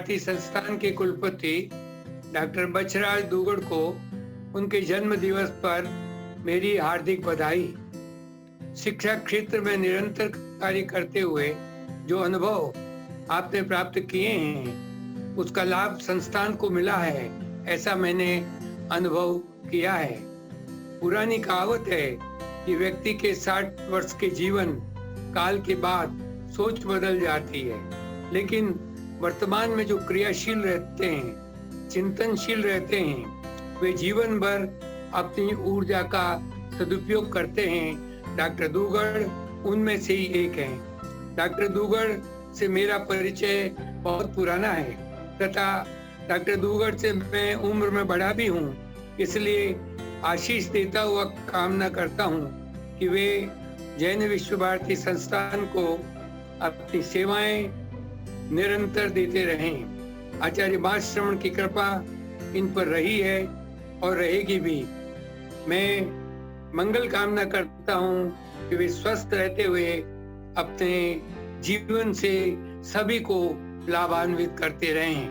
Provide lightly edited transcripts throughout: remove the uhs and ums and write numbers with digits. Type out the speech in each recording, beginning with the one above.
भारती संस्थान के कुलपति डॉक्टर बछराज दुगड़ को उनके जन्म दिवस पर मेरी हार्दिक बधाई। शिक्षा क्षेत्र में निरंतर कार्य करते हुए जो अनुभव आपने प्राप्त किए हैं उसका लाभ संस्थान को मिला है, ऐसा मैंने अनुभव किया है। पुरानी कहावत है कि व्यक्ति के 60 वर्ष के जीवन काल के बाद सोच बदल जाती है, लेकिन वर्तमान में जो क्रियाशील रहते हैं, चिंतनशील रहते हैं, वे जीवन भर अपनी ऊर्जा का सदुपयोग करते हैं। डॉक्टर दुगड़ उनमें से ही एक हैं। डॉक्टर दुगड़ से मेरा परिचय बहुत पुराना है तथा डॉक्टर दुगड़ से मैं उम्र में बड़ा भी हूँ, इसलिए आशीष देता हुआ कामना करता हूँ कि वे जैन विश्व भारती संस्थान को अपनी सेवाएं निरंतर देते रहें। आचार्य भाषश्रवण की कृपा इन पर रही है और रहेगी भी। मैं मंगल कामना करता हूँ कि वे स्वस्थ रहते हुए अपने जीवन से सभी को लाभान्वित करते रहें।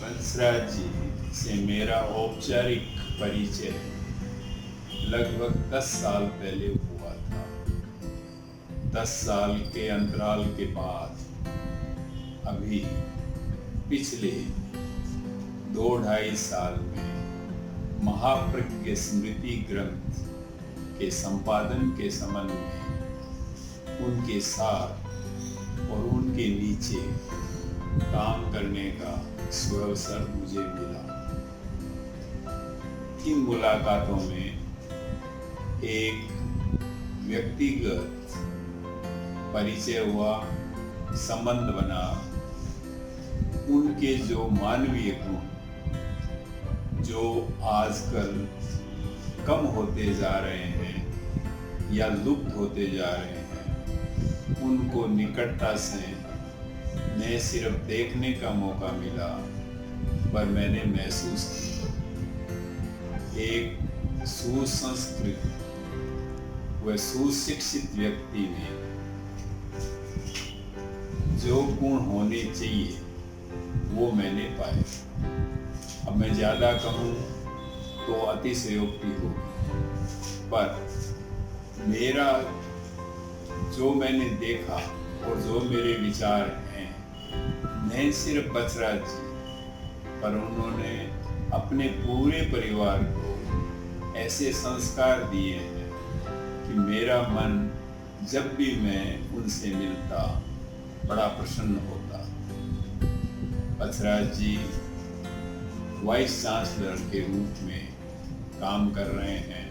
बंसराज जी से मेरा औपचारिक परिचय लगभग 10 साल पहले हुआ था। 10 साल के अंतराल के बाद अभी पिछले 2-2.5 साल में महाप्रज्ञ स्मृति ग्रंथ के संपादन के संबंध में उनके साथ और उनके नीचे काम करने का सुअवसर मुझे मिला। इन मुलाकातों में एक व्यक्तिगत परिचय हुआ, संबंध बना। उनके जो मानवीय गुण जो आजकल कम होते जा रहे हैं या लुप्त होते जा रहे हैं, उनको निकटता से न सिर्फ देखने का मौका मिला पर मैंने महसूस किया। एक सुसंस्कृत व सुशिक्षित व्यक्ति में जो गुण होने चाहिए वो मैंने पाए। अब मैं ज़्यादा कहूँ तो अतिशयोक्ति होगी, पर मेरा जो मैंने देखा और जो मेरे विचार हैं, नहीं सिर्फ बछराज जी पर उन्होंने अपने पूरे परिवार को ऐसे संस्कार दिए हैं कि मेरा मन जब भी मैं उनसे मिलता बड़ा प्रसन्न होता। बछराज जी वाइस चांसलर के रूप में काम कर रहे हैं।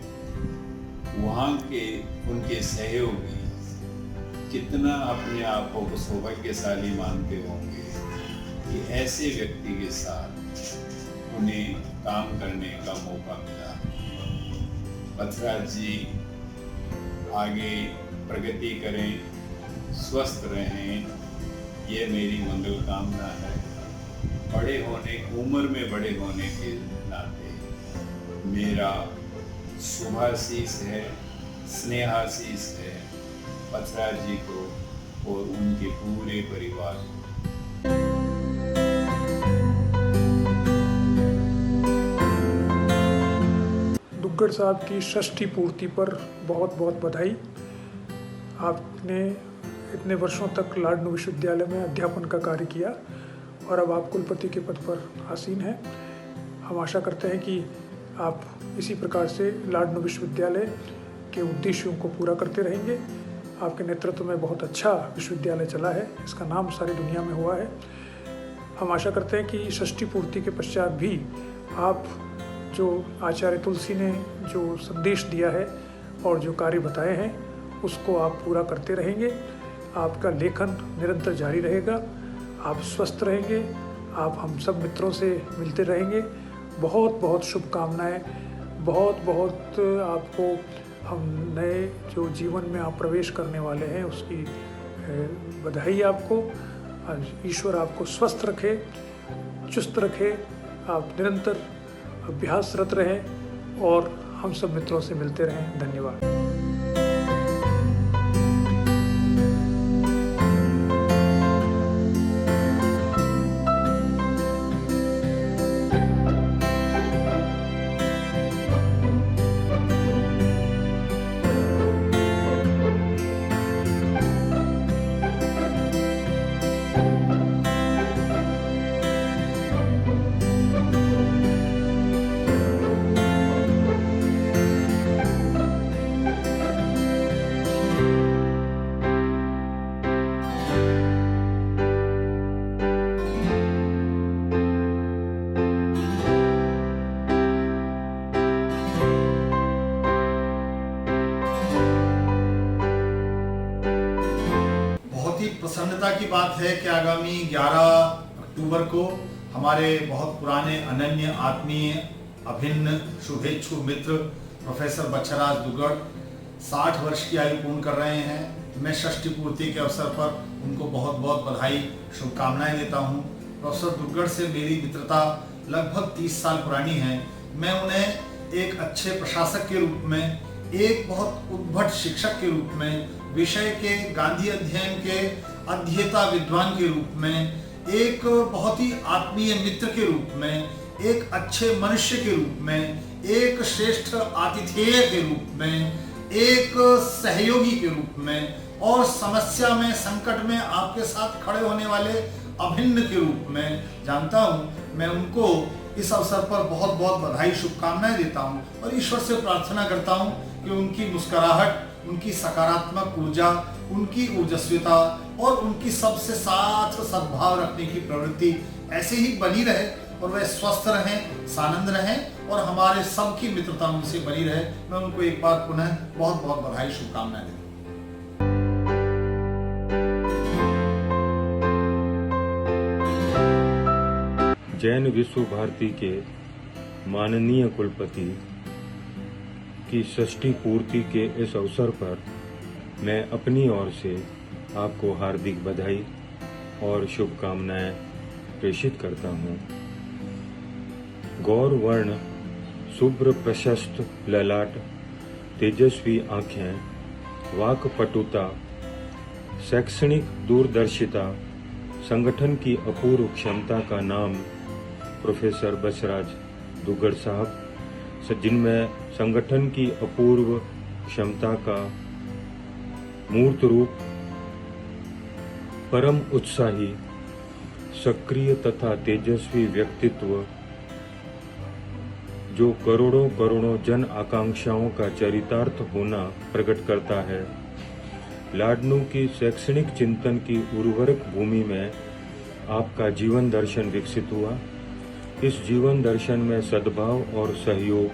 वहाँ के उनके सहयोगी कितना अपने आप को सौभाग्यशाली मानते होंगे कि ऐसे व्यक्ति के साथ उन्हें काम करने का मौका मिला। बछराज जी आगे प्रगति करें, स्वस्थ रहें, ये मेरी मंगल कामना है। बड़े होने, उम्र में बड़े होने के नाते मेरा शुभाशीष है, स्नेहाशीष है बछराज जी को और उनके पूरे परिवार को। दुग्गड़ साहब की षष्ठी पूर्ति पर बहुत बहुत बधाई। आपने इतने वर्षों तक लाडनू विश्वविद्यालय में अध्यापन का कार्य किया और अब आप कुलपति के पद पर आसीन हैं। हम आशा करते हैं कि आप इसी प्रकार से लाडनू विश्वविद्यालय के उद्देश्यों को पूरा करते रहेंगे। आपके नेतृत्व में बहुत अच्छा विश्वविद्यालय चला है, इसका नाम सारी दुनिया में हुआ है। हम आशा करते हैं कि षष्ठी पूर्ति के पश्चात भी आप जो आचार्य तुलसी ने जो संदेश दिया है और जो कार्य बताए हैं उसको आप पूरा करते रहेंगे। आपका लेखन निरंतर जारी रहेगा, आप स्वस्थ रहेंगे, आप हम सब मित्रों से मिलते रहेंगे। बहुत बहुत शुभकामनाएं, बहुत बहुत आपको हम नए जो जीवन में आप प्रवेश करने वाले हैं उसकी बधाई आपको। ईश्वर आपको स्वस्थ रखे, चुस्त रखे, आप निरंतर अभ्यासरत रहें और हम सब मित्रों से मिलते रहें। धन्यवाद। प्रसन्नता की बात है कि आगामी 11 अक्टूबर को हमारे बहुत पुराने अनन्य आत्मीय अभिन्न शुभेच्छु मित्र प्रोफेसर बच्छराज दुग्गड़ 60 वर्ष की आयु पूर्ण कर रहे हैं। मैं षष्ठी पूर्ति के अवसर पर उनको बहुत बहुत बधाई शुभकामनाएं देता हूं। प्रोफेसर दुग्गड़ से मेरी मित्रता लगभग 30 साल पुरानी है। मैं उन्हें एक अच्छे प्रशासक के रूप में, एक बहुत उद्भट शिक्षक के रूप में, विषय के गांधी अध्ययन के अध्येता विद्वान के रूप में, एक बहुत ही आत्मीय मित्र के रूप में, एक अच्छे मनुष्य के रूप में, एक श्रेष्ठ आतिथेय के रूप में, एक सहयोगी के रूप में और समस्या में, संकट में आपके साथ खड़े होने वाले अभिन्न के रूप में जानता हूं। मैं उनको इस अवसर पर बहुत बहुत बधाई शुभकामनाएं देता हूं और ईश्वर से प्रार्थना करता हूं कि उनकी मुस्कुराहट, उनकी सकारात्मक ऊर्जा, उनकी ऊर्जस्विता और उनकी सबसे साथ सद्भाव रखने की प्रवृत्ति ऐसे ही बनी रहे और वह स्वस्थ रहें, सानंद रहें और हमारे सबकी मित्रता उनसे बनी रहे। मैं उनको एक बार पुनः बहुत बहुत बधाई शुभकामनाएं देता हूं। जैन विश्व भारती के माननीय कुलपति की षष्ठी पूर्ति के इस अवसर पर मैं अपनी ओर से आपको हार्दिक बधाई और शुभकामनाएं प्रेषित करता हूं। गौर वर्ण, शुभ्र प्रशस्त ललाट, तेजस्वी आंखें, वाक्पटुता, शैक्षणिक दूरदर्शिता, संगठन की अपूर्व क्षमता का नाम प्रोफेसर बच्छराज दुग्गड़ साहब, जिनमें संगठन की अपूर्व क्षमता का मूर्त रूप, परम उत्साही, सक्रिय तथा तेजस्वी व्यक्तित्व जो करोड़ों करोड़ों जन आकांक्षाओं का चरितार्थ होना प्रकट करता है। लाडनू की शैक्षणिक चिंतन की उर्वरक भूमि में आपका जीवन दर्शन विकसित हुआ। इस जीवन दर्शन में सद्भाव और सहयोग,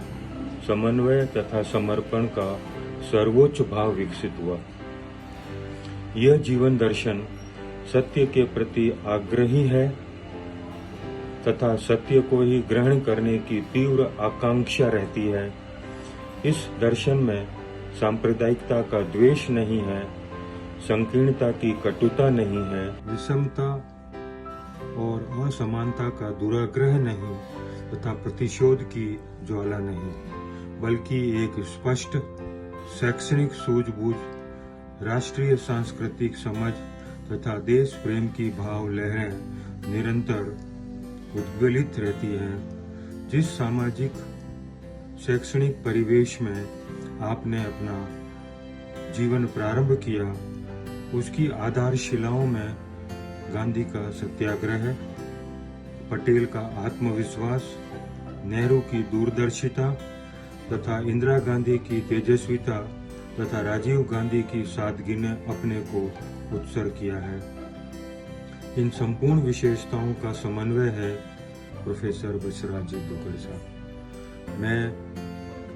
समन्वय तथा समर्पण का सर्वोच्च भाव विकसित हुआ। यह जीवन दर्शन सत्य के प्रति आग्रही है तथा सत्य को ही ग्रहण करने की तीव्र आकांक्षा रहती है। इस दर्शन में सांप्रदायिकता का द्वेष नहीं है, संकीर्णता की कटुता नहीं है, विषमता और असमानता का दुराग्रह नहीं तथा प्रतिशोध की ज्वाला नहीं, बल्कि एक स्पष्ट शैक्षणिक सूझबूझ, राष्ट्रीय सांस्कृतिक समझ तथा देश प्रेम की भाव लहरें निरंतर उद्वेलित रहती हैं। जिस सामाजिक शैक्षणिक परिवेश में आपने अपना जीवन प्रारंभ किया, उसकी आधारशिलाओं में गांधी का सत्याग्रह, पटेल का आत्मविश्वास, नेहरू की दूरदर्शिता तथा इंदिरा गांधी की तेजस्विता तथा राजीव गांधी की सादगी ने अपने को उत्सर्ग किया है। इन संपूर्ण विशेषताओं का समन्वय है प्रोफेसर बच्छराज दुग्गड़ साहब। मैं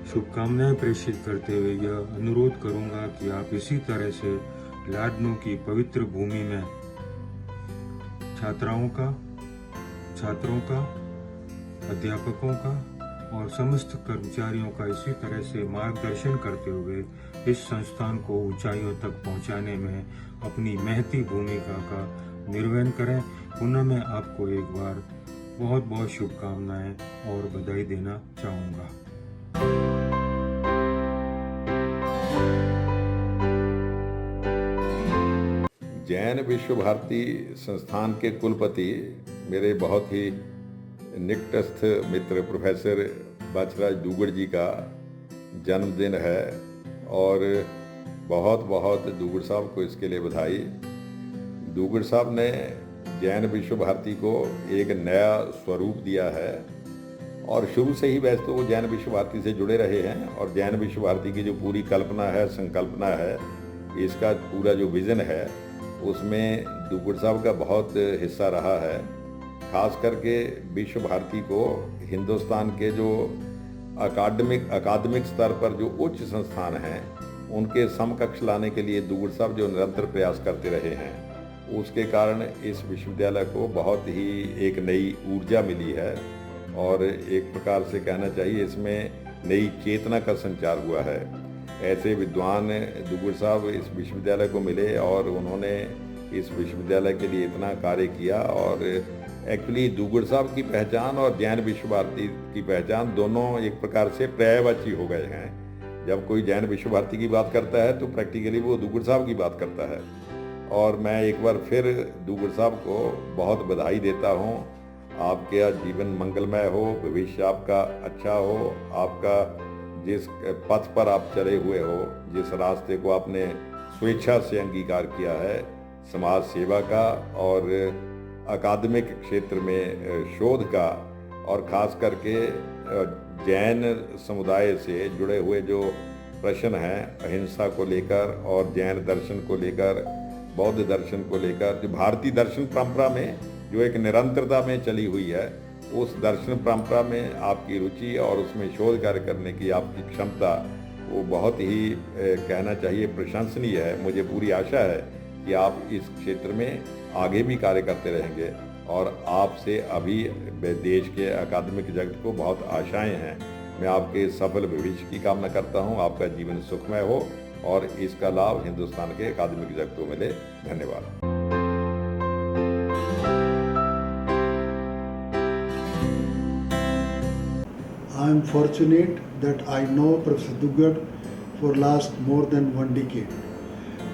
शुभकामनाएं प्रेषित करते हुए यह अनुरोध करूंगा कि आप इसी तरह से लाडनू की पवित्र भूमि में छात्रों का, अध्यापकों का और समस्त कर्मचारियों का इसी तरह से मार्गदर्शन करते हुए इस संस्थान को ऊंचाइयों तक पहुंचाने में अपनी महती भूमिका का निर्वहन करें। पुनः मैं आपको एक बार बहुत बहुत शुभकामनाएं और बधाई देना चाहूँगा। जैन विश्व भारती संस्थान के कुलपति मेरे बहुत ही निकटस्थ मित्र प्रोफेसर बच्छराज दुग्गड़ जी का जन्मदिन है और बहुत बहुत दुग्गड़ साहब को इसके लिए बधाई। दुग्गड़ साहब ने जैन विश्व भारती को एक नया स्वरूप दिया है। और शुरू से ही वैसे तो वो जैन विश्व भारती से जुड़े रहे हैं, और जैन विश्व भारती की जो पूरी कल्पना है, संकल्पना है, इसका पूरा जो विज़न है, उसमें दुग्गड़ साहब का बहुत हिस्सा रहा है। खास करके विश्व भारती को हिंदुस्तान के जो अकादमिक स्तर पर जो उच्च संस्थान हैं उनके समकक्ष लाने के लिए दुग्गड़ साहब जो निरंतर प्रयास करते रहे हैं, उसके कारण इस विश्वविद्यालय को बहुत ही एक नई ऊर्जा मिली है, और एक प्रकार से कहना चाहिए इसमें नई चेतना का संचार हुआ है। ऐसे विद्वान दुग्गड़ साहब इस विश्वविद्यालय को मिले और उन्होंने इस विश्वविद्यालय के लिए इतना कार्य किया। और एक्चुअली दुग्गड़ साहब की पहचान और जैन विश्व भारती की पहचान दोनों एक प्रकार से पर्यायवाची हो गए हैं। जब कोई जैन विश्व भारती की बात करता है तो प्रैक्टिकली वो दुग्गड़ साहब की बात करता है। और मैं एक बार फिर दुग्गड़ साहब को बहुत बधाई देता हूँ। आपका जीवन मंगलमय हो, भविष्य आपका अच्छा हो, आपका जिस पथ पर आप चले हुए हो, जिस रास्ते को आपने स्वेच्छा से अंगीकार किया है, समाज सेवा का और अकादमिक क्षेत्र में शोध का, और ख़ास करके जैन समुदाय से जुड़े हुए जो प्रश्न हैं अहिंसा को लेकर और जैन दर्शन को लेकर, बौद्ध दर्शन को लेकर, जो भारतीय दर्शन परंपरा में जो एक निरंतरता में चली हुई है, उस दर्शन परंपरा में आपकी रुचि और उसमें शोध कार्य करने की आपकी क्षमता वो बहुत ही कहना चाहिए प्रशंसनीय है। मुझे पूरी आशा है कि आप इस क्षेत्र में आगे भी कार्य करते रहेंगे, और आपसे अभी देश के अकादमिक जगत को बहुत आशाएं हैं। मैं आपके सफल भविष्य की कामना करता हूं। आपका जीवन सुखमय हो और इसका लाभ हिंदुस्तान के अकादमिक जगत को मिले। धन्यवाद। I am fortunate that I know Professor Duggad for last more than 1 decade.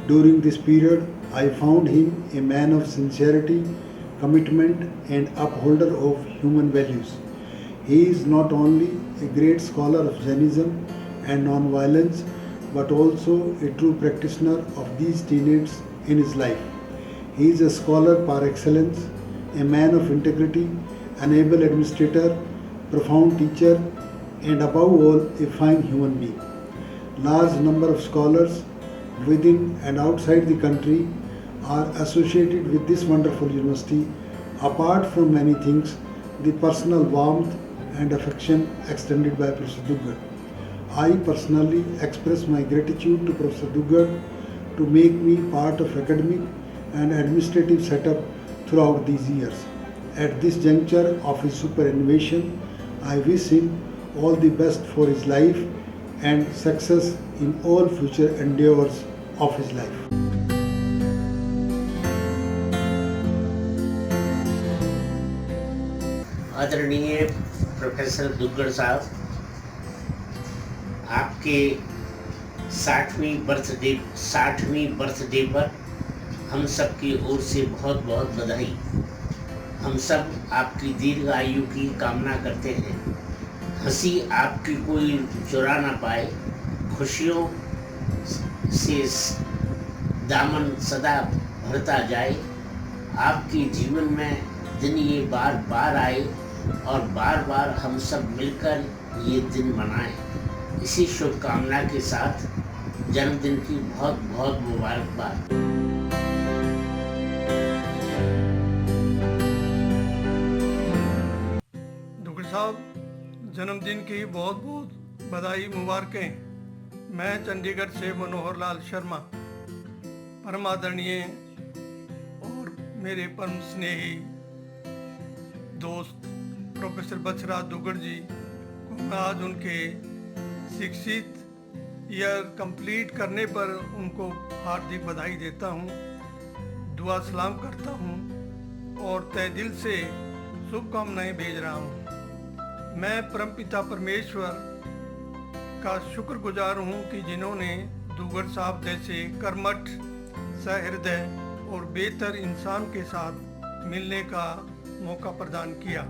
During this period, I found him a man of sincerity, commitment and upholder of human values. He is not only a great scholar of Jainism and non-violence, but also a true practitioner of these tenets in his life. He is a scholar par excellence, a man of integrity, an able administrator, profound teacher, and above all, a fine human being. Large number of scholars within and outside the country are associated with this wonderful university. Apart from many things, the personal warmth and affection extended by Professor Duggad. I personally express my gratitude to Professor Duggad to make me part of academic and administrative setup throughout these years. At this juncture of his superannuation, I wish him all the best for his life and success in all future endeavors of his life. आदरणीय professor Duggar साहब, आपके 60वीं birthday पर हम सब की ओर से बहुत बहुत बधाई। हम सब आपकी दीर्घ आयु की कामना करते हैं। हंसी आपकी कोई चुरा ना पाए, खुशियों से दामन सदा भरता जाए। आपके जीवन में दिन ये बार बार आए और बार बार हम सब मिलकर ये दिन मनाएं। इसी शुभकामना के साथ जन्मदिन की बहुत बहुत मुबारकबाद। दुग्गड़ साहब, जन्मदिन की बहुत बहुत बधाई मुबारकें। मैं चंडीगढ़ से मनोहर लाल शर्मा, परम आदरणीय और मेरे परम स्नेही दोस्त प्रोफेसर बछराज दुग्गड़ जी को मैं आज उनके 60th ईयर कंप्लीट करने पर उनको हार्दिक बधाई देता हूँ, दुआ सलाम करता हूँ और तहे दिल से शुभकामनाएं भेज रहा हूँ। मैं परमपिता परमेश्वर का शुक्रगुजार हूँ कि जिन्होंने दुग्गड़ साहब जैसे कर्मठ, सहृदय और बेहतर इंसान के साथ मिलने का मौका प्रदान किया।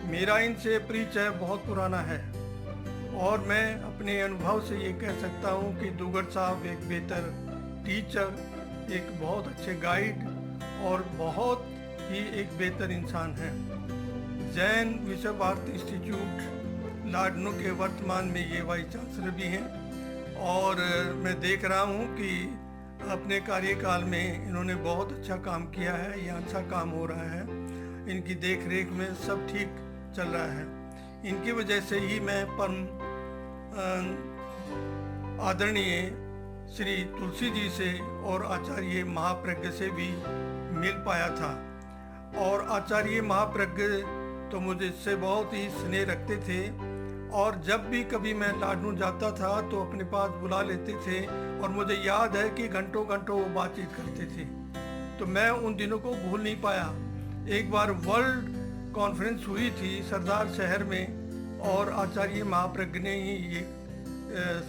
मेरा इनसे परिचय बहुत पुराना है और मैं अपने अनुभव से ये कह सकता हूँ कि दुग्गड़ साहब एक बेहतर टीचर, एक बहुत अच्छे गाइड और बहुत ही एक बेहतर इंसान है। जैन विश्व भारती इंस्टीट्यूट लाडनू के वर्तमान में ये वाइस चांसलर भी हैं और मैं देख रहा हूँ कि अपने कार्यकाल में इन्होंने बहुत अच्छा काम किया है। ये अच्छा काम हो रहा है, इनकी देख रेख में सब ठीक चल रहा है। इनकी वजह से ही मैं परम आदरणीय श्री तुलसी जी से और आचार्य महाप्रज्ञ से भी मिल पाया था। और आचार्य महाप्रज्ञ तो मुझे इससे बहुत ही स्नेह रखते थे और जब भी कभी मैं लाडनू जाता था तो अपने पास बुला लेते थे और मुझे याद है कि घंटों घंटों वो बातचीत करते थे। तो मैं उन दिनों को भूल नहीं पाया। एक बार वर्ल्ड कॉन्फ्रेंस हुई थी सरदार शहर में और आचार्य महाप्रज्ञ ने ही ये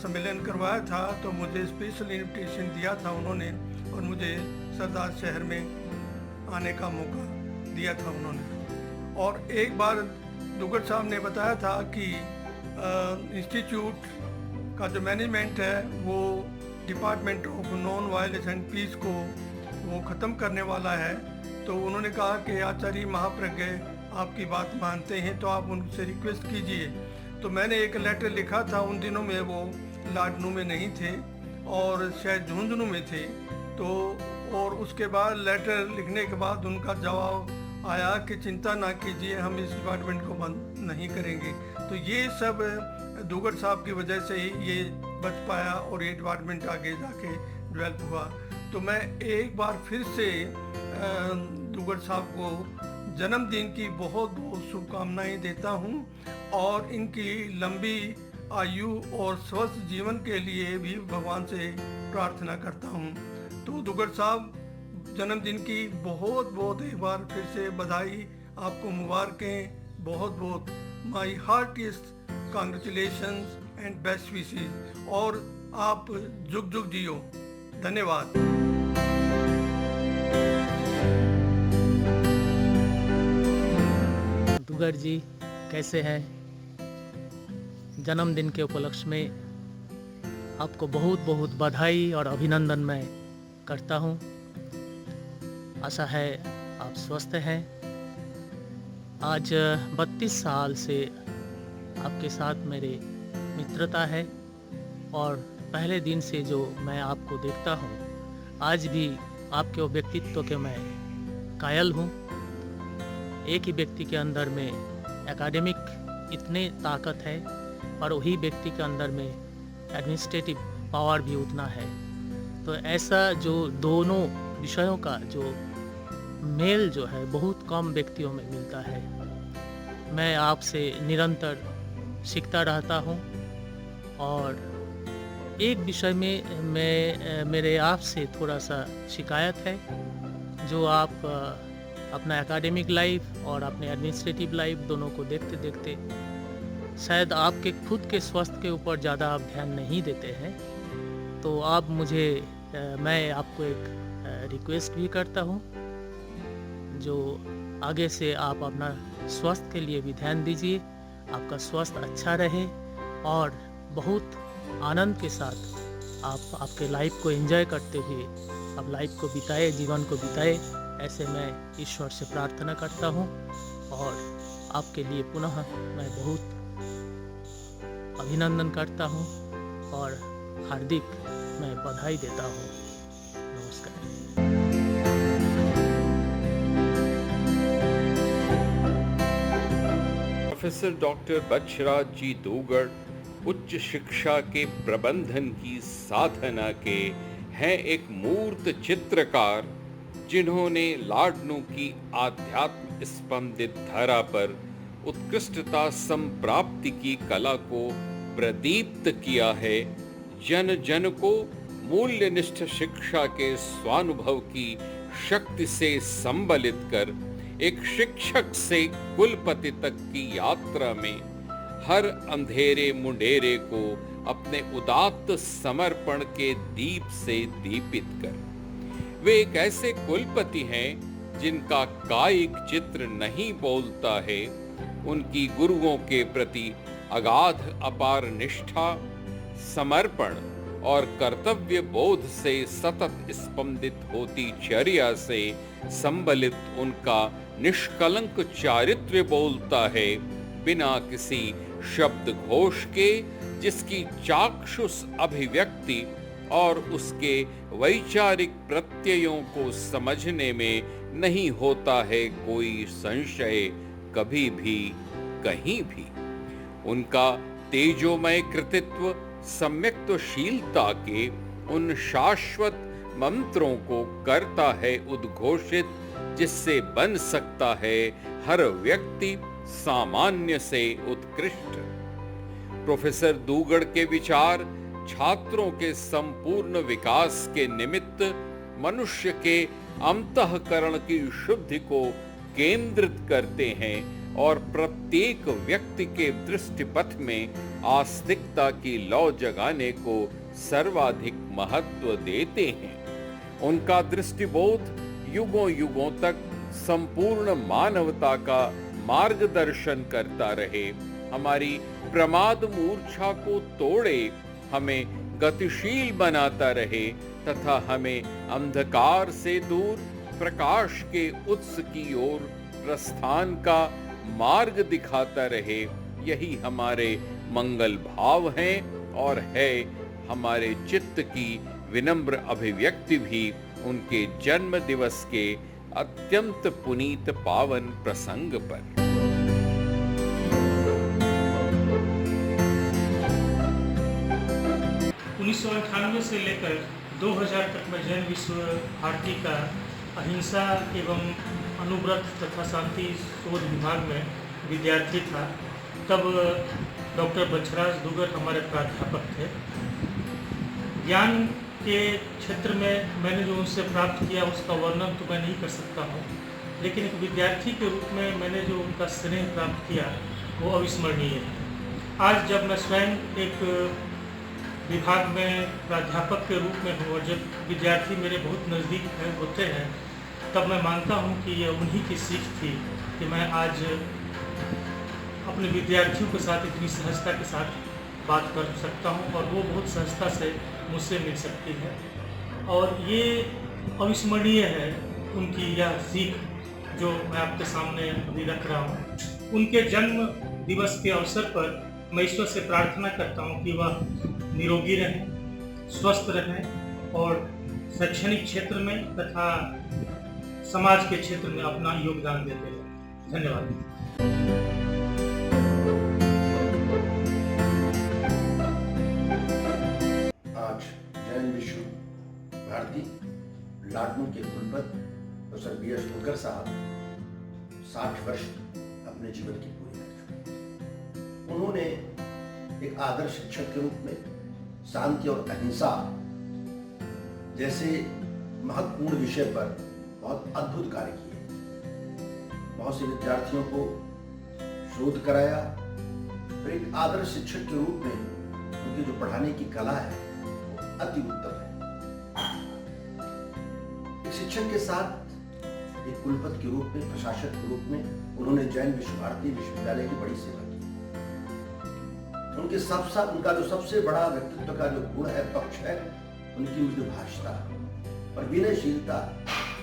सम्मेलन करवाया था, तो मुझे स्पेशल इन्विटेशन दिया था उन्होंने और मुझे सरदार शहर में आने का मौका दिया था उन्होंने। और एक बार दुग्गड़ साहब ने बताया था कि इंस्टीट्यूट का जो मैनेजमेंट है वो department of non violence and peace को वो ख़त्म करने वाला है। तो उन्होंने कहा कि आचार्य महाप्रज्ञ आपकी बात मानते हैं तो आप उनसे रिक्वेस्ट कीजिए। तो मैंने एक लेटर लिखा था, उन दिनों में वो लाडनू में नहीं थे और शायद झुंझुनू में थे। तो और उसके बाद लेटर लिखने के बाद उनका जवाब आया कि चिंता ना कीजिए, हम इस डिपार्टमेंट को बंद नहीं करेंगे। तो ये सब दुग्गड़ साहब की वजह से ही ये बच पाया और ये डिपार्टमेंट आगे जाके डेवलप हुआ। तो मैं एक बार फिर से दुग्गड़ साहब को जन्मदिन की बहुत बहुत शुभकामनाएं देता हूं और इनकी लंबी आयु और स्वस्थ जीवन के लिए भी भगवान से प्रार्थना करता हूं। तो दुग्गड़ साहब जन्मदिन की बहुत बहुत एक बार फिर से बधाई, आपको मुबारकें, बहुत बहुत my heartiest congratulations and best wishes और आप जुग जुग जियो। धन्यवाद। दुग्गड़ जी कैसे हैं? जन्मदिन के उपलक्ष्य में आपको बहुत बहुत बधाई और अभिनंदन मैं करता हूं। आशा है आप स्वस्थ हैं। आज 32 साल से आपके साथ मेरी मित्रता है और पहले दिन से जो मैं आपको देखता हूँ आज भी आपके वो व्यक्तित्व के मैं कायल हूँ। एक ही व्यक्ति के अंदर में एकेडमिक इतने ताकत है और वही व्यक्ति के अंदर में एडमिनिस्ट्रेटिव पावर भी उतना है। तो ऐसा जो दोनों विषयों का जो मेल जो है बहुत कम व्यक्तियों में मिलता है। मैं आपसे निरंतर सीखता रहता हूँ और एक विषय में मेरे आपसे थोड़ा सा शिकायत है। जो आप अपना एकेडमिक लाइफ और अपने एडमिनिस्ट्रेटिव लाइफ दोनों को देखते देखते शायद आपके खुद के स्वास्थ्य के ऊपर ज़्यादा आप ध्यान नहीं देते हैं। तो आप मैं आपको एक रिक्वेस्ट भी करता हूँ, जो आगे से आप अपना स्वास्थ्य के लिए भी ध्यान दीजिए, आपका स्वास्थ्य अच्छा रहे और बहुत आनंद के साथ आप आपके लाइफ को एंजॉय करते हुए आप लाइफ को बिताए, जीवन को बिताए। ऐसे मैं ईश्वर से प्रार्थना करता हूँ और आपके लिए पुनः मैं बहुत अभिनंदन करता हूँ और हार्दिक मैं बधाई देता हूँ। नमस्कार। प्रोफेसर डॉक्टर बच्छराज जी दुग्गड़ उच्च शिक्षा के प्रबंधन की साधना के हैं एक मूर्त चित्रकार, जिन्होंने लाडनू की आध्यात्म स्पंदित धरा पर उत्कृष्टता संप्राप्ति की कला को प्रदीप्त किया है। जन जन को मूल्यनिष्ठ शिक्षा के स्वानुभव की शक्ति से संबलित कर एक शिक्षक से कुलपति तक की यात्रा में हर अंधेरे मुंडेरे को अपने उदात्त समर्पण के दीप से दीपित कर वे एक ऐसे कुलपति हैं जिनका कायिक चित्र नहीं बोलता है। उनकी गुरुओं के प्रति अगाध अपार निष्ठा, समर्पण और कर्तव्य बोध से सतत स्पंदित होती चर्या से संबलित उनका निष्कलंक चारित्र्य बोलता है, बिना किसी शब्द घोष के, जिसकी चाक्षुष अभिव्यक्ति और उसके वैचारिक प्रत्ययों को समझने में नहीं होता है कोई संशय कभी भी कहीं भी। उनका तेजोमय कृतित्व सम्यक्तशीलता के उन शाश्वत मंत्रों को करता है उद्घोषित, जिससे बन सकता है हर व्यक्ति सामान्य से उत्कृष्ट। प्रोफेसर दुगड़ के विचार छात्रों के संपूर्ण विकास के निमित्त मनुष्य के अंतःकरण की शुद्धि को केंद्रित करते हैं और प्रत्येक व्यक्ति के दृष्टिपथ में आस्तिकता की लौ जगाने को सर्वाधिक महत्व देते हैं। उनका दृष्टिबोध युगों युगों तक संपूर्ण मानवता का मार्गदर्शन करता रहे, हमारी प्रमाद मूर्छा को तोड़े, हमें गतिशील बनाता रहे तथा हमें अंधकार से दूर प्रकाश के उत्स की ओर प्रस्थान का मार्ग दिखाता रहे। यही हमारे मंगल भाव हैं और है हमारे चित्त की विनम्र अभिव्यक्ति भी उनके जन्म दिवस के अत्यंत पुनीत पावन प्रसंग पर। 1998 से लेकर 2000 तक मैं जैन विश्व भारती का अहिंसा एवं अनुव्रत तथा शांति शोध विभाग में विद्यार्थी था। तब डॉक्टर बच्छराज दुगड़ हमारे प्राध्यापक थे। ज्ञान के क्षेत्र में मैंने जो उनसे प्राप्त किया उसका वर्णन तो मैं नहीं कर सकता हूँ, लेकिन एक विद्यार्थी के रूप में मैंने जो उनका स्नेह प्राप्त किया वो अविस्मरणीय है। आज जब मैं स्वयं एक विभाग में प्राध्यापक के रूप में हूँ और जब विद्यार्थी मेरे बहुत नज़दीक होते हैं, तब मैं मानता हूँ कि ये उन्हीं की सीख थी कि मैं आज अपने विद्यार्थियों के साथ इतनी सहजता के साथ बात कर सकता हूँ और वो बहुत सहजता से मुझसे मिल सकती है। और ये अविस्मरणीय है उनकी यह सीख जो मैं आपके सामने अभी रख रहा हूँ। उनके जन्म दिवस के अवसर पर मैं ईश्वर से प्रार्थना करता हूँ कि वह निरोगी रहें, स्वस्थ रहें और शैक्षणिक क्षेत्र में तथा समाज के क्षेत्र में अपना योगदान देते रहें। धन्यवाद। आज जैन विश्व भारती लाडनू के कुलपति प्रोफेसर बी.एस. दुगड़ साहब 60 वर्ष अपने जीवन की पूरी कर चुके। उन्होंने एक आदर्श शिक्षक के रूप में शांति और अहिंसा जैसे महत्वपूर्ण विषय पर बहुत अद्भुत कार्य किए। बहुत से विद्यार्थियों को शोध कराया और एक आदर्श शिक्षक के रूप में उनकी जो पढ़ाने की कला है वो अति उत्तम है। एक शिक्षक के साथ एक कुलपति के रूप में, प्रशासक के रूप में उन्होंने जैन विश्व भारती विश्वविद्यालय की बड़ी सेवा की। उनका जो सबसे बड़ा व्यक्तित्व का जो गुण है, पक्ष है, उनकी मृदुभाषिता और विनयशीलता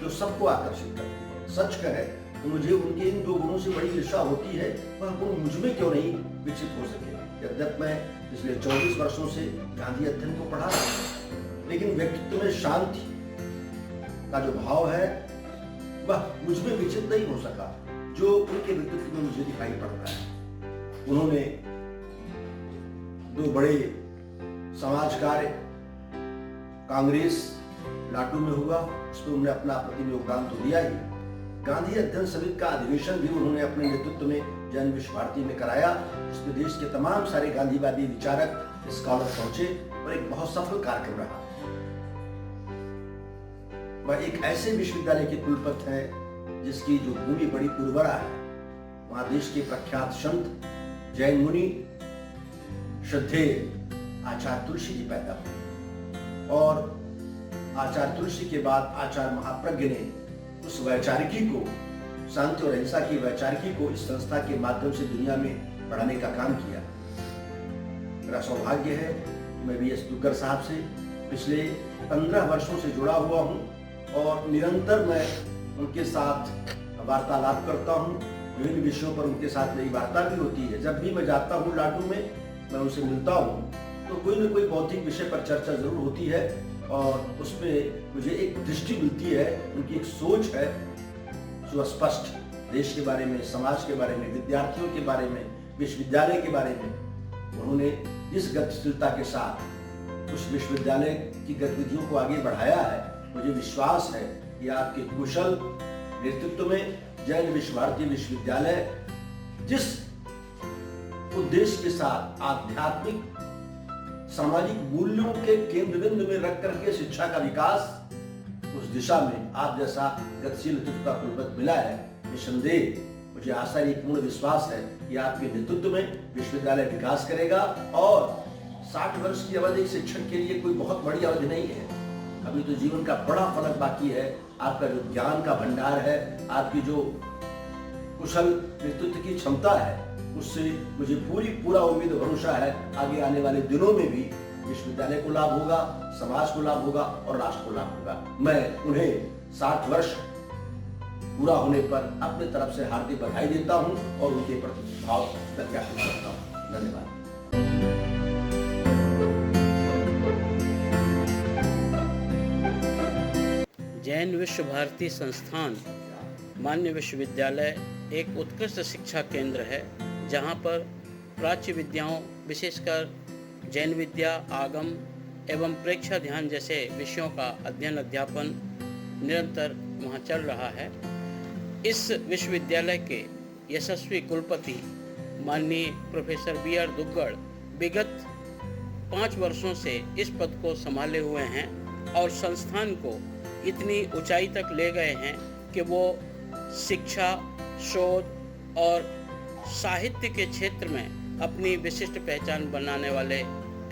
जो सबको आकर्षित करती है। सच कहे तो मुझे उनके इन दो गुणों से बड़ी ईर्ष्या होती है, वह गुण मुझमें क्यों नहीं विकसित हो सके। यद्यप मैं पिछले 24 वर्षों से गांधी अध्ययन को पढ़ा रहा हूँ, लेकिन व्यक्तित्व में शांति का जो भाव है वह मुझमें विकसित नहीं हो सका जो उनके व्यक्तित्व में मुझे दिखाई पड़ता है। उन्होंने दो बड़े समाज कार्य, कांग्रेस लाटू में हुआ, उसमें उन्होंने अपना प्रतिम योगदान तो दिया ही। गांधी अध्ययन समिति का अधिवेशन भी उन्होंने अपने नेतृत्व में जैन विश्व भारती में कराया, जिसमें देश के तमाम सारे गांधीवादी विचारक, स्कॉलर पहुंचे और एक बहुत सफल कार्यक्रम रहा। वह एक ऐसे विश्वविद्यालय के कुलपति हैं जिसकी जो भूमि बड़ी उर्वरा है। वहां देश के प्रख्यात संत, जैन मुनि, श्रद्धेय आचार्य तुलसी जी पैदा हुए और आचार्य तुलसी के बाद आचार्य महाप्रज्ञ ने उस वैचारिकी को, शांति और अहिंसा की वैचारिकी को इस संस्था के माध्यम से दुनिया में बढ़ाने का काम किया। मेरा सौभाग्य है मैं वी.एस. दुग्गड़ साहब से पिछले 15 वर्षों से जुड़ा हुआ हूँ और निरंतर मैं उनके साथ वार्तालाप करता हूँ। विभिन्न विषयों पर उनके साथ मेरी वार्ता भी होती है। जब भी मैं जाता हूँ लाडू में, मैं उनसे मिलता हूँ तो कोई न कोई बौद्धिक विषय पर चर्चा जरूर होती है और उसमें मुझे एक दृष्टि मिलती है, उनकी एक सोच है जो स्पष्ट देश के बारे में, समाज के बारे में, विद्यार्थियों के बारे में, विश्वविद्यालय के बारे में उन्होंने जिस गतिशीलता के साथ उस विश्वविद्यालय की गतिविधियों को आगे बढ़ाया है, मुझे विश्वास है कि आपके कुशल नेतृत्व में जैन विश्व भारती विश्वविद्यालय जिस उद्देश्य के साथ आध्यात्मिक सामाजिक मूल्यों के केंद्र बिंदु में रख करके शिक्षा का विकास, उस दिशा में आप जैसा गतिशील नेतृत्व का कुलपति मिला है, निसंदेह मुझे आशा है, पूर्ण विश्वास है कि आपके नेतृत्व में विश्वविद्यालय विकास करेगा। और 60 वर्ष की अवधि शिक्षक के लिए कोई बहुत बड़ी अवधि नहीं है। अभी तो जीवन का बड़ा फलक बाकी है। आपका जो ज्ञान का भंडार है, आपकी जो कुशल नेतृत्व की क्षमता है, उससे मुझे पूरा उम्मीद और भरोसा है आगे आने वाले दिनों में भी विश्वविद्यालय को लाभ होगा, समाज को लाभ होगा और राष्ट्र को लाभ होगा। मैं उन्हें 60 वर्ष पूरा होने पर अपने तरफ से हार्दिक बधाई देता हूं और उनके प्रति भाव व्यक्त करता हूं। धन्यवाद। जैन विश्व भारती संस्थान मान्य विश्वविद्यालय एक उत्कृष्ट शिक्षा केंद्र है, जहां पर प्राच्य विद्याओं विशेषकर जैन विद्या, आगम एवं प्रेक्षा ध्यान जैसे विषयों का अध्ययन अध्यापन निरंतर वहां चल रहा है। इस विश्वविद्यालय के यशस्वी कुलपति माननीय प्रोफेसर बी.आर. दुग्गड़ विगत 5 वर्षों से इस पद को संभाले हुए हैं और संस्थान को इतनी ऊंचाई तक ले गए हैं कि वो शिक्षा, शोध और साहित्य के क्षेत्र में अपनी विशिष्ट पहचान बनाने वाले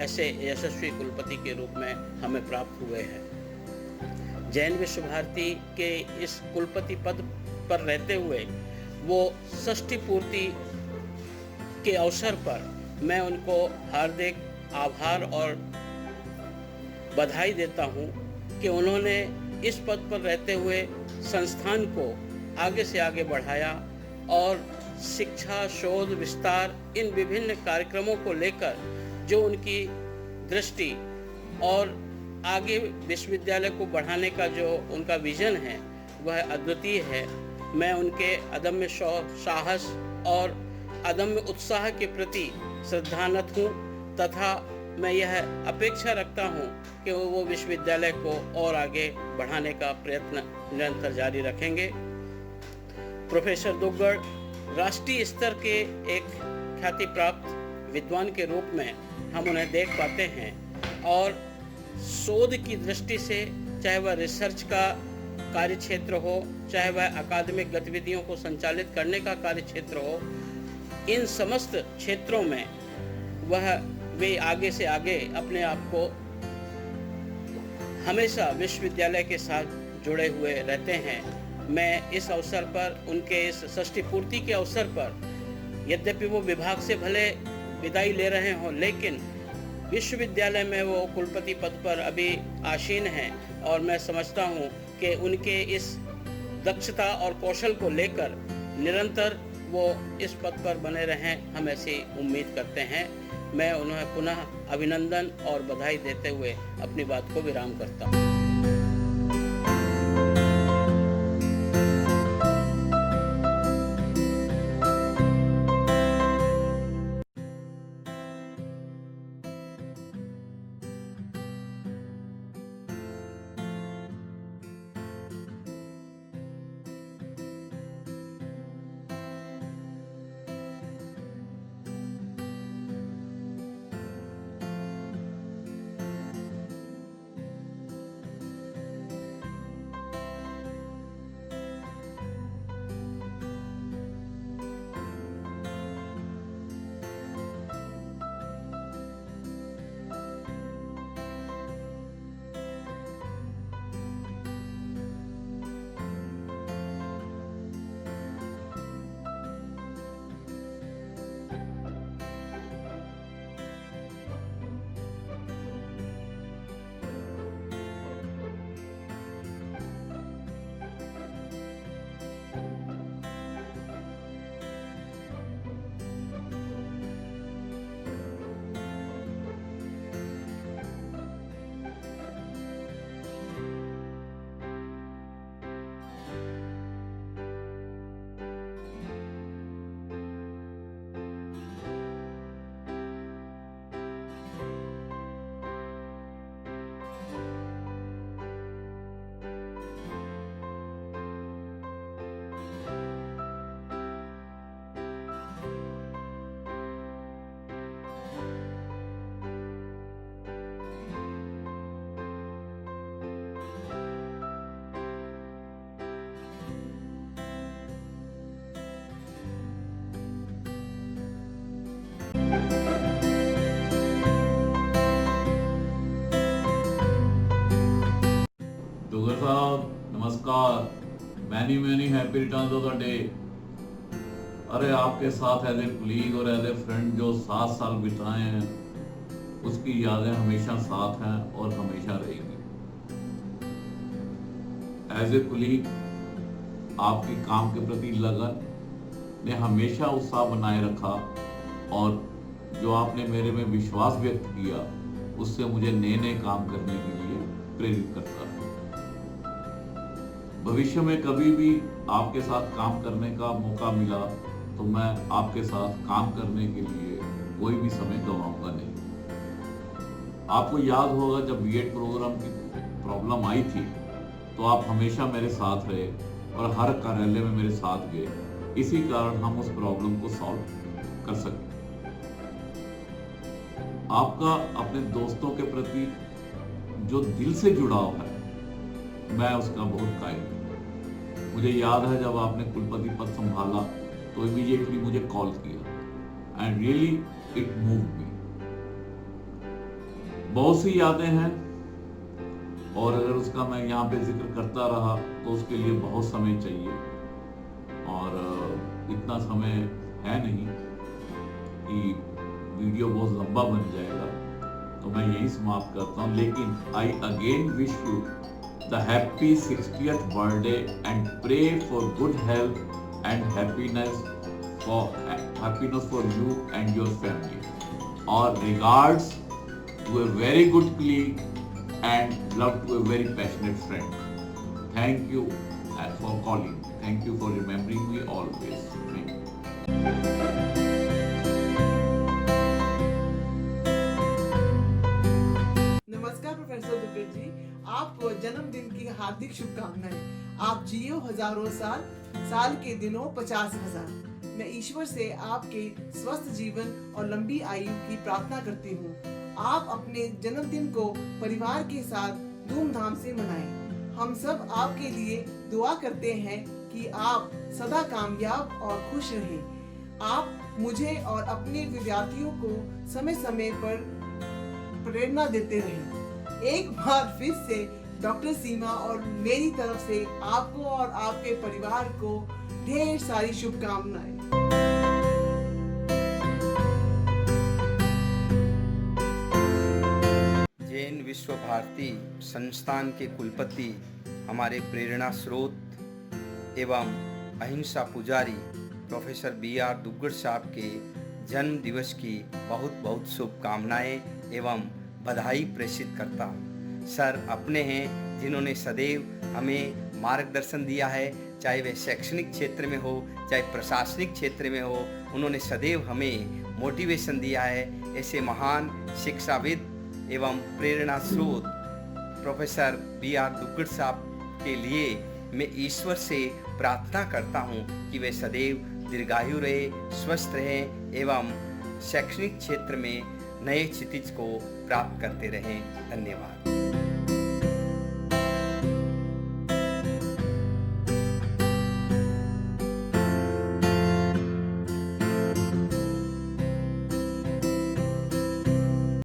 ऐसे यशस्वी कुलपति के रूप में हमें प्राप्त हुए हैं। जैन विश्व भारती के इस कुलपति पद पर रहते हुए वो षष्ठी पूर्ति के अवसर पर मैं उनको हार्दिक आभार और बधाई देता हूँ कि उन्होंने इस पद पर रहते हुए संस्थान को आगे से आगे बढ़ाया और शिक्षा, शोध, विस्तार इन विभिन्न कार्यक्रमों को लेकर जो उनकी दृष्टि और आगे विश्वविद्यालय को बढ़ाने का जो उनका विजन है वह अद्वितीय है। मैं उनके अदम्य साहस और अदम्य उत्साह के प्रति श्रद्धानत हूँ तथा मैं यह अपेक्षा रखता हूँ कि वो विश्वविद्यालय को और आगे बढ़ाने का प्रयत्न निरंतर जारी रखेंगे। प्रोफेसर दुग्गड़ राष्ट्रीय स्तर के एक ख्याति प्राप्त विद्वान के रूप में हम उन्हें देख पाते हैं और शोध की दृष्टि से, चाहे वह रिसर्च का कार्य क्षेत्र हो, चाहे वह अकादमिक गतिविधियों को संचालित करने का कार्य क्षेत्र हो, इन समस्त क्षेत्रों में वे आगे से आगे अपने आप को हमेशा विश्वविद्यालय के साथ जुड़े हुए रहते हैं। मैं इस अवसर पर, उनके इस षष्ठी पूर्ति के अवसर पर, यद्यपि वो विभाग से भले विदाई ले रहे हों, लेकिन विश्वविद्यालय में वो कुलपति पद पर अभी आसीन हैं और मैं समझता हूँ कि उनके इस दक्षता और कौशल को लेकर निरंतर वो इस पद पर बने रहें, हम ऐसी उम्मीद करते हैं। मैं उन्हें पुनः अभिनंदन और बधाई देते हुए अपनी बात को विराम करता हूँ। नमस्कार, many happy returns of the day. अरे आपके साथ एज ए कलीग और एज ए फ्रेंड जो 7 साल बिताए हैं उसकी यादें हमेशा साथ हैं और हमेशा रहेगी। एज ए कलीग आपकी काम के प्रति लगन ने हमेशा उत्साह बनाए रखा और जो आपने मेरे में विश्वास व्यक्त किया उससे मुझे नए नए काम करने के लिए प्रेरित करता है। भविष्य में कभी भी आपके साथ काम करने का मौका मिला तो मैं आपके साथ काम करने के लिए कोई भी समय गंवाऊंगा नहीं। आपको याद होगा जब बीएड प्रोग्राम की प्रॉब्लम आई थी तो आप हमेशा मेरे साथ रहे और हर कार्यालय में मेरे साथ गए। इसी कारण हम उस प्रॉब्लम को सॉल्व कर सके। आपका अपने दोस्तों के प्रति जो दिल से जुड़ाव है मैं उसका बहुत कायल हूं। मुझे याद है जब आपने कुलपति पद संभाला तो इमीडिएटली मुझे कॉल किया एंड रियली इट मूव्ड मी। बहुत सी यादें हैं और अगर उसका मैं यहाँ पे जिक्र करता रहा तो उसके लिए बहुत समय चाहिए और इतना समय है नहीं कि वीडियो बहुत लंबा बन जाएगा, तो मैं यही समाप्त करता हूँ। लेकिन I again wish you the happy 60th birthday and pray for good health and happiness for you and your family और regards to a very good colleague and love to a very passionate friend. Thank you for calling. Thank you for remembering me always. Thank you. नमस्कार professor Duggar जी, आपको जन्मदिन की हार्दिक शुभकामनाएं। आप जियो हजारों साल, साल के दिनों 50,000। मैं ईश्वर से आपके स्वस्थ जीवन और लंबी आयु की प्रार्थना करती हूँ। आप अपने जन्मदिन को परिवार के साथ धूमधाम से मनाएं। हम सब आपके लिए दुआ करते हैं कि आप सदा कामयाब और खुश रहें। आप मुझे और अपने विद्यार्थियों को समय समय पर प्रेरणा देते रहें। एक बार फिर से डॉक्टर सीमा और मेरी तरफ से आपको और आपके परिवार को ढेर सारी शुभकामनाएं। जैन विश्व भारती संस्थान के कुलपति, हमारे प्रेरणा स्रोत एवं अहिंसा पुजारी प्रोफेसर BR दुग्गड़ साहब के जन्म दिवस की बहुत बहुत शुभकामनाएं एवं बधाई प्रेषित करता हूँ। सर अपने हैं जिन्होंने सदैव हमें मार्गदर्शन दिया है, चाहे वह शैक्षणिक क्षेत्र में हो चाहे प्रशासनिक क्षेत्र में हो, उन्होंने सदैव हमें मोटिवेशन दिया है। ऐसे महान शिक्षाविद एवं प्रेरणा स्रोत प्रोफेसर BR दुग्गड़ साहब के लिए मैं ईश्वर से प्रार्थना करता हूँ कि वे सदैव दीर्घायु रहे, स्वस्थ रहें एवं शैक्षणिक क्षेत्र में नए क्षितिज को प्राप्त करते रहें। धन्यवाद।